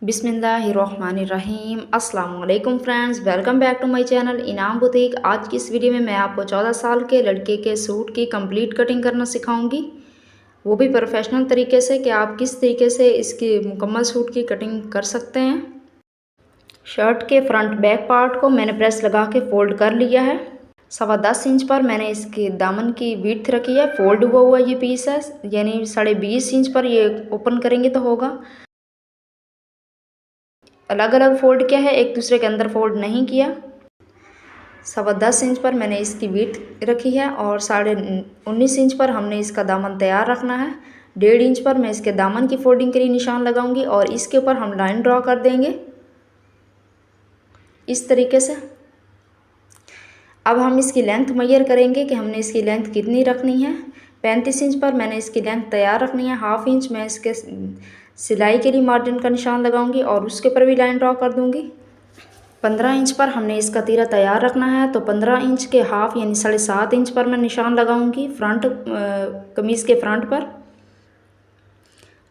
बिस्मिल्लाहिर्रहमानिर्रहीम। अस्सलाम वालेकुम friends, welcome back to my channel Inam boutique. आज की इस वीडियो में मैं आपको 14 साल के लड़के के सूट की कंप्लीट कटिंग करना सिखाऊंगी, वो भी प्रोफेशनल तरीके से कि आप किस तरीके से इसकी मुकम्मल सूट की कटिंग कर सकते हैं। शर्ट के फ्रंट बैक पार्ट को मैंने प्रेस लगा के फोल्ड कर लिया है। 10.25 इंच पर मैंने इसके दामन की विड्थ रखी है। फोल्ड हुआ हुआ ये पीस है, यानी 20.5 इंच पर ये ओपन करेंगे तो होगा। अलग अलग फोल्ड किया है, एक दूसरे के अंदर फोल्ड नहीं किया। 10.25 इंच पर मैंने इसकी विड्थ रखी है और 19.5 इंच पर हमने इसका दामन तैयार रखना है। 1.5 इंच पर मैं इसके दामन की फोल्डिंग के लिए निशान लगाऊंगी और इसके ऊपर हम लाइन ड्रॉ कर देंगे इस तरीके से। अब हम इसकी लेंथ मेजर करेंगे कि हमने इसकी लेंथ कितनी रखनी है। 35 इंच पर मैंने इसकी लेंथ तैयार रखनी है। 1/2 इंच मैं इसके सिलाई के लिए मार्जिन का निशान लगाऊंगी और उसके ऊपर भी लाइन ड्रॉ कर दूंगी। 15 इंच पर हमने इसका तीरा तैयार रखना है, तो 15 इंच के हाफ यानी 7.5 इंच पर मैं निशान लगाऊंगी फ्रंट कमीज़ के फ्रंट पर।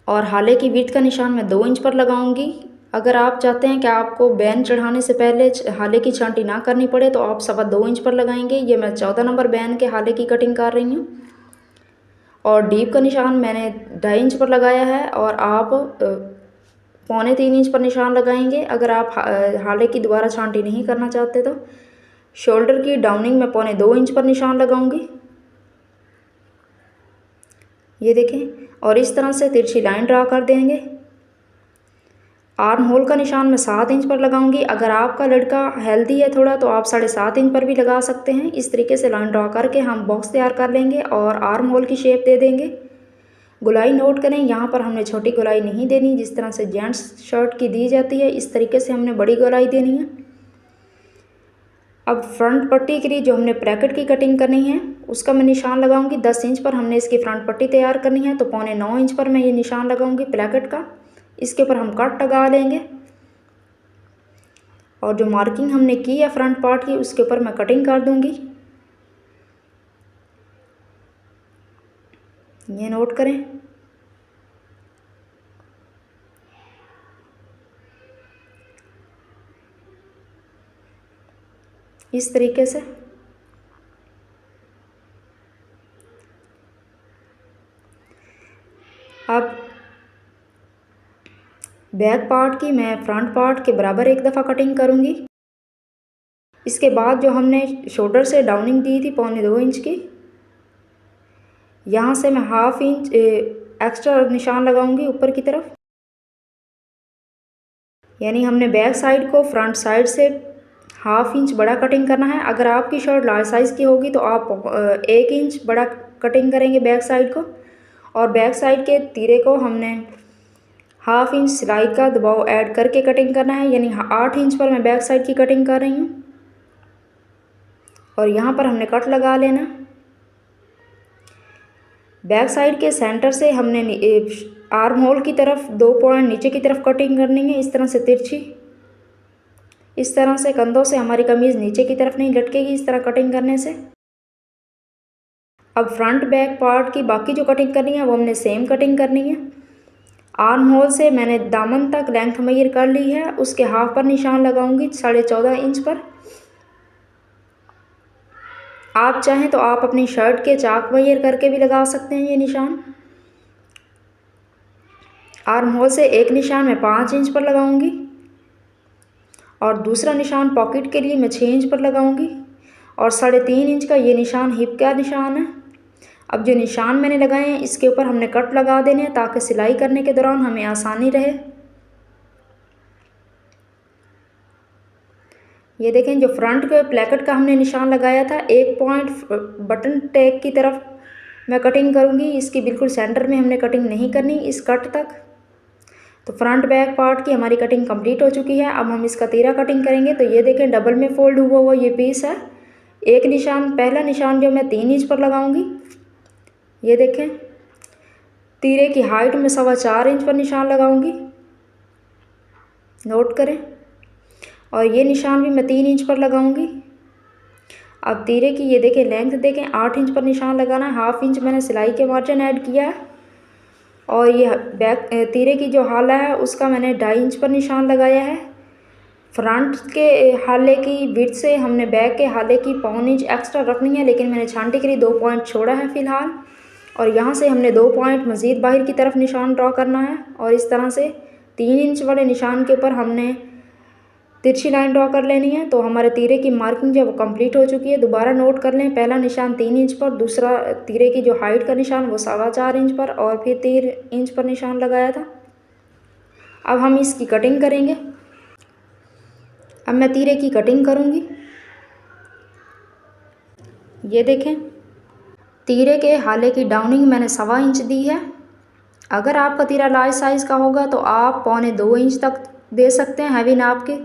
और हाले की विड्थ का निशान मैं 2 इंच पर लगाऊंगी। अगर आप चाहते हैं कि आपको बैन चढ़ाने से पहले हाले की छांटी ना करनी पड़े तो आप 2.25 इंच पर लगाएंगे। ये मैं 14 नंबर बैन के हाले की कटिंग कर रही हूँ। और डीप का निशान मैंने 2.5 इंच पर लगाया है और आप 2.25 इंच पर निशान लगाएंगे अगर आप हाले की दोबारा छांटी नहीं करना चाहते तो। शोल्डर की डाउनिंग में 2.25 इंच पर निशान लगाऊंगी, ये देखें। और इस तरह से तिरछी लाइन ड्रा कर देंगे। आर्म होल का निशान मैं 7 इंच पर लगाऊंगी। अगर आपका लड़का हेल्दी है थोड़ा तो आप 7.5 इंच पर भी लगा सकते हैं। इस तरीके से लाइन ड्रा करके हम बॉक्स तैयार कर लेंगे और आर्म होल की शेप दे देंगे। गोलाई नोट करें, यहाँ पर हमने छोटी गोलाई नहीं देनी, जिस तरह से जेंट्स शर्ट की दी जाती है इस तरीके से हमने बड़ी गोलाई देनी है। अब फ्रंट पट्टी के लिए जो हमने ब्रैकेट की कटिंग करनी है उसका मैं निशान लगाऊंगी। 10 इंच पर हमने इसकी फ्रंट पट्टी तैयार करनी है, तो 9.25 इंच पर मैं ये निशान लगाऊंगी ब्रैकेट का। इसके ऊपर हम कट लगा लेंगे और जो मार्किंग हमने की है फ्रंट पार्ट की उसके ऊपर मैं कटिंग कर दूंगी, ये नोट करें। इस तरीके से अब बैक पार्ट की मैं फ्रंट पार्ट के बराबर एक दफ़ा कटिंग करूंगी। इसके बाद जो हमने शोल्डर से डाउनिंग दी थी 2.25 इंच की, यहाँ से मैं 1/2 इंच एक्स्ट्रा निशान लगाऊंगी ऊपर की तरफ। यानी हमने बैक साइड को फ्रंट साइड से 1/2 इंच बड़ा कटिंग करना है। अगर आपकी शर्ट लार्ज साइज़ की होगी तो आप 1 इंच बड़ा कटिंग करेंगे बैक साइड को। और बैक साइड के तीरे को हमने 1/2 इंच सिलाई का दबाव ऐड करके कटिंग करना है, यानी 8 इंच पर मैं बैक साइड की कटिंग कर रही हूँ। और यहाँ पर हमने कट लगा लेना। बैक साइड के सेंटर से हमने आर्म होल की तरफ 2 पॉइंट नीचे की तरफ कटिंग करनी है, इस तरह से तिरछी। इस तरह से कंधों से हमारी कमीज़ नीचे की तरफ नहीं लटकेगी इस तरह कटिंग करने से। अब फ्रंट बैक पार्ट की बाकी जो कटिंग करनी है वो हमने सेम कटिंग करनी है। आर्म होल से मैंने दामन तक लेंथ मेजर कर ली है, उसके हाफ पर निशान लगाऊंगी 14.5 इंच पर। आप चाहें तो आप अपनी शर्ट के चाक मेजर करके भी लगा सकते हैं ये निशान। आर्म होल से एक निशान मैं 5 इंच पर लगाऊंगी और दूसरा निशान पॉकेट के लिए मैं 6 इंच पर लगाऊंगी। और 3.5 इंच का ये निशान हिप का निशान है। अब जो निशान मैंने लगाए हैं इसके ऊपर हमने कट लगा देने हैं ताकि सिलाई करने के दौरान हमें आसानी रहे। ये देखें, जो फ्रंट के प्लेकेट का हमने निशान लगाया था, एक पॉइंट बटन टैग की तरफ मैं कटिंग करूंगी। इसकी बिल्कुल सेंटर में हमने कटिंग नहीं करनी इस कट तक। तो फ्रंट बैक पार्ट की हमारी कटिंग कंप्लीट हो चुकी है। अब हम इसका तीरा कटिंग करेंगे। तो ये देखें, डबल में फोल्ड हुआ हुआ ये पीस है। एक निशान, पहला निशान जो मैं 3 इंच पर लगाऊंगी, ये देखें। तीरे की हाइट में 4.25 इंच पर निशान लगाऊंगी, नोट करें। और ये निशान भी मैं 3 इंच पर लगाऊंगी। अब तीरे की ये देखें लेंथ देखें, 8 इंच पर निशान लगाना है। 1/2 इंच मैंने सिलाई के मार्जिन ऐड किया है। और ये बैक तीरे की जो हाला है उसका मैंने 2.5 इंच पर निशान लगाया है। फ्रंट के हाले की विड्थ से हमने बैक के हाले की 1.25 इंच एक्स्ट्रा रखनी है, लेकिन मैंने छांटे के लिए 2 पॉइंट छोड़ा है फ़िलहाल। और यहाँ से हमने 2 पॉइंट मज़ीद बाहर की तरफ निशान ड्रॉ करना है और इस तरह से 3 इंच वाले निशान के ऊपर हमने तिरछी लाइन ड्रॉ कर लेनी है। तो हमारे तीरे की मार्किंग जो है वो कंप्लीट हो चुकी है। दोबारा नोट कर लें, पहला निशान 3 इंच पर, दूसरा तीरे की जो हाइट का निशान वो 4.25 इंच पर और फिर 3 इंच पर निशान लगाया था। अब हम इसकी कटिंग करेंगे। अब मैं तीरे की कटिंग करूँगी। ये देखें, तीरे के हाले की डाउनिंग मैंने 1.25 इंच दी है। अगर आपका तीरा लार्ज साइज़ का होगा तो आप 1.25 इंच तक दे सकते हैं हैवी नाप के।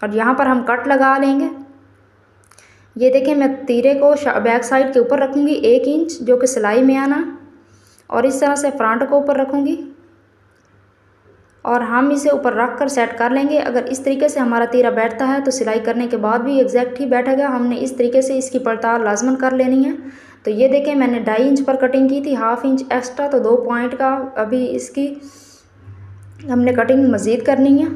और यहाँ पर हम कट लगा लेंगे। ये देखें, मैं तीरे को बैक साइड के ऊपर रखूँगी 1 इंच, जो कि सिलाई में आना, और इस तरह से फ्रंट को ऊपर रखूँगी और हम इसे ऊपर रख कर सेट कर लेंगे। अगर इस तरीके से हमारा तीरा बैठता है तो सिलाई करने के बाद भी एग्जैक्ट ही बैठेगा। हमने इस तरीके से इसकी पड़ताल लाजमन कर लेनी है। तो ये देखें, मैंने 2.5 इंच पर कटिंग की थी, 1/2 इंच एक्स्ट्रा, तो 2 पॉइंट का अभी इसकी हमने कटिंग मज़ीद करनी है।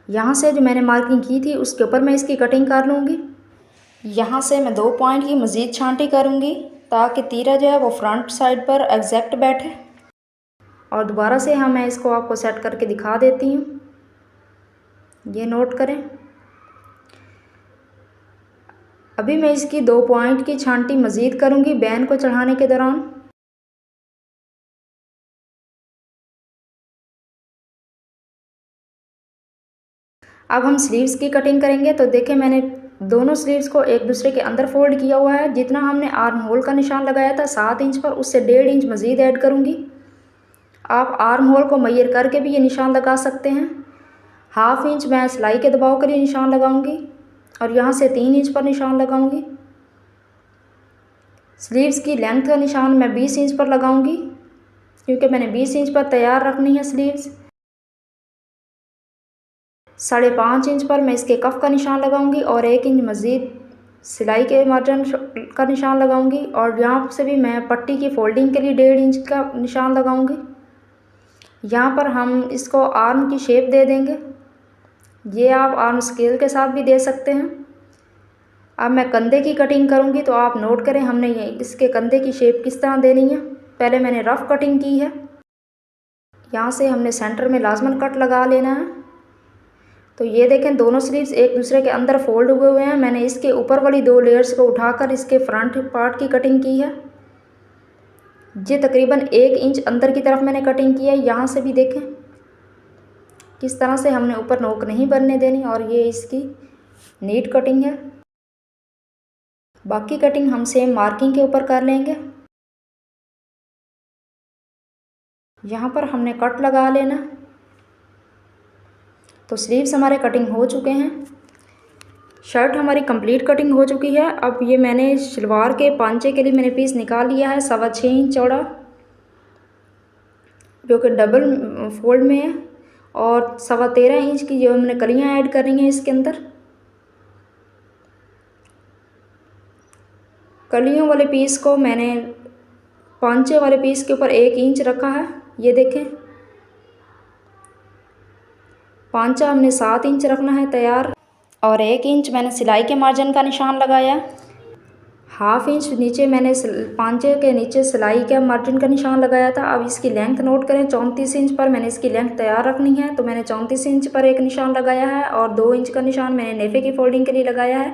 यहाँ से जो मैंने मार्किंग की थी उसके ऊपर मैं इसकी कटिंग कर लूँगी। यहाँ से मैं 2 पॉइंट की मज़ीद छांटी करूँगी ताकि तीरा जो है वो फ्रंट साइड पर एग्जैक्ट बैठे। और दोबारा से मैं इसको आपको सेट करके दिखा देती हूँ, ये नोट करें। अभी मैं इसकी 2 पॉइंट की छांटी मज़ीद करूँगी बैन को चढ़ाने के दौरान। अब हम स्लीव्स की कटिंग करेंगे। तो देखें, मैंने दोनों स्लीव्स को एक दूसरे के अंदर फोल्ड किया हुआ है। जितना हमने आर्म होल का निशान लगाया था 7 इंच पर, उससे 1.5 इंच मज़ीद ऐड करूँगी। आप आर्म होल को मैयर करके भी ये निशान लगा सकते हैं। 1/2 इंच मैं सिलाई के दबाव के लिए निशान लगाऊंगी और यहाँ से 3 इंच पर निशान लगाऊंगी। स्लीव्स की लेंथ का निशान मैं 20 इंच पर लगाऊंगी, क्योंकि मैंने 20 इंच पर तैयार रखनी है स्लीव्स। 5.5 इंच पर मैं इसके कफ का निशान लगाऊंगी और 1 इंच मज़ीद सिलाई के मार्जिन का निशान लगाऊंगी। और यहाँ से भी मैं पट्टी की फोल्डिंग के लिए 1.5 इंच का निशान लगाऊंगी। यहाँ पर हम इसको आर्म की शेप दे देंगे। ये आप आर्म स्केल के साथ भी दे सकते हैं। अब मैं कंधे की कटिंग करूँगी, तो आप नोट करें हमने ये इसके कंधे की शेप किस तरह देनी है। पहले मैंने रफ़ कटिंग की है। यहाँ से हमने सेंटर में लाजमन कट लगा लेना है। तो ये देखें, दोनों स्लीव्स एक दूसरे के अंदर फोल्ड हुए हैं। मैंने इसके ऊपर वाली 2 लेयर्स को उठाकर इसके फ्रंट पार्ट की कटिंग की है। ये तकरीबन 1 इंच अंदर की तरफ मैंने कटिंग की है। यहाँ से भी देखें किस तरह से हमने ऊपर नोक नहीं बनने देनी, और ये इसकी नीट कटिंग है। बाकी कटिंग हम सेम मार्किंग के ऊपर कर लेंगे। यहाँ पर हमने कट लगा लेना। तो स्लीव्स हमारे कटिंग हो चुके हैं। शर्ट हमारी कंप्लीट कटिंग हो चुकी है। अब ये मैंने शलवार के पांचे के लिए मैंने पीस निकाल लिया है 6.25 इंच चौड़ा, जो कि डबल फोल्ड में है, और 13.25 इंच की जो हमने कलियाँ ऐड करनी है इसके अंदर। कलियों वाले पीस को मैंने पांचे वाले पीस के ऊपर 1 इंच रखा है। ये देखें, पांचा हमने 7 इंच रखना है तैयार, और 1 इंच मैंने सिलाई के मार्जिन का निशान लगाया। 1/2 इंच नीचे मैंने पांचे के नीचे सिलाई के मार्जिन का निशान लगाया था। अब इसकी लेंथ नोट करें, 34 इंच पर मैंने इसकी लेंथ तैयार रखनी है। तो मैंने 34 इंच पर एक निशान लगाया है और 2 इंच का निशान मैंने नेफे की फोल्डिंग के लिए लगाया है।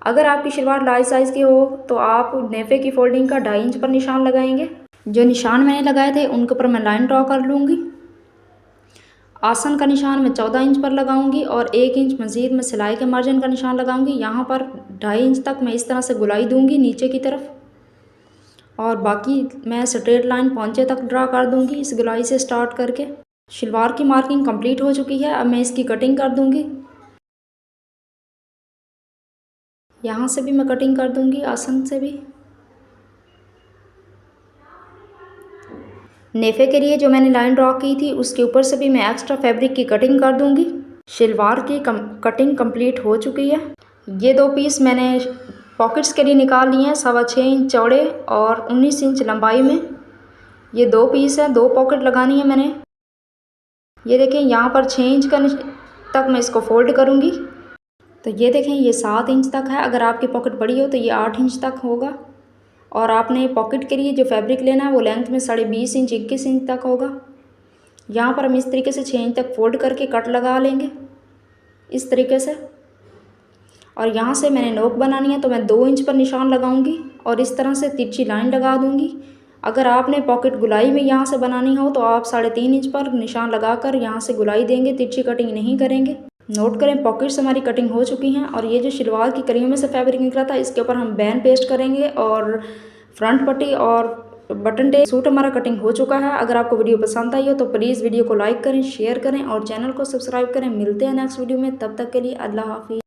अगर आपकी शलवार लार्ज साइज़ की हो तो आप नेफे की फोल्डिंग का 2.5 इंच पर निशान लगाएंगे। जो निशान मैंने लगाए थे उनके ऊपर मैं लाइन ड्रॉ कर लूँगी। आसन का निशान मैं 14 इंच पर लगाऊंगी और 1 इंच मज़ीद मैं सिलाई के मार्जिन का निशान लगाऊंगी। यहाँ पर 2.5 इंच तक मैं इस तरह से गुलाई दूंगी नीचे की तरफ, और बाकी मैं स्ट्रेट लाइन पांचे तक ड्रा कर दूंगी इस गुलाई से स्टार्ट करके। शलवार की मार्किंग कंप्लीट हो चुकी है। अब मैं इसकी कटिंग कर दूंगी। यहाँ से भी मैं कटिंग कर दूंगी, आसन से भी। नेफे के लिए जो मैंने लाइन ड्रॉ की थी उसके ऊपर से भी मैं एक्स्ट्रा फैब्रिक की कटिंग कर दूंगी। शलवार की कटिंग कंप्लीट हो चुकी है। ये 2 पीस मैंने पॉकेट्स के लिए निकाल लिए हैं 6.25 इंच चौड़े और 19 इंच लंबाई में। ये 2 पीस है, 2 पॉकेट लगानी है मैंने। ये देखें यहाँ पर 6 इंच का तक मैं इसको फोल्ड करूँगी। तो ये देखें ये 7 इंच तक है। अगर आपकी पॉकेट बड़ी हो तो ये 8 इंच तक होगा। और आपने पॉकेट के लिए जो फैब्रिक लेना है वो लेंथ में 20.5 इंच 21 इंच तक होगा। यहाँ पर हम इस तरीके से 6 इंच तक फोल्ड करके कट लगा लेंगे इस तरीके से। और यहाँ से मैंने नोक बनानी है तो मैं 2 इंच पर निशान लगाऊंगी और इस तरह से तिरछी लाइन लगा दूंगी। अगर आपने पॉकेट गुलाई में यहाँ से बनानी हो तो आप 3.5 इंच पर निशान लगाकर यहाँ से गुलाई देंगे, तिरछी कटिंग नहीं करेंगे। नोट करें पॉकेट्स हमारी कटिंग हो चुकी हैं। और ये जो शलवार की करियों में से फैब्रिक निकला था इसके ऊपर हम बैन पेस्ट करेंगे और फ्रंट पट्टी और बटन टेप। सूट हमारा कटिंग हो चुका है। अगर आपको वीडियो पसंद आई हो तो प्लीज़ वीडियो को लाइक करें, शेयर करें और चैनल को सब्सक्राइब करें। मिलते हैं नेक्स्ट वीडियो में, तब तक के लिए अल्लाह हाफिज़।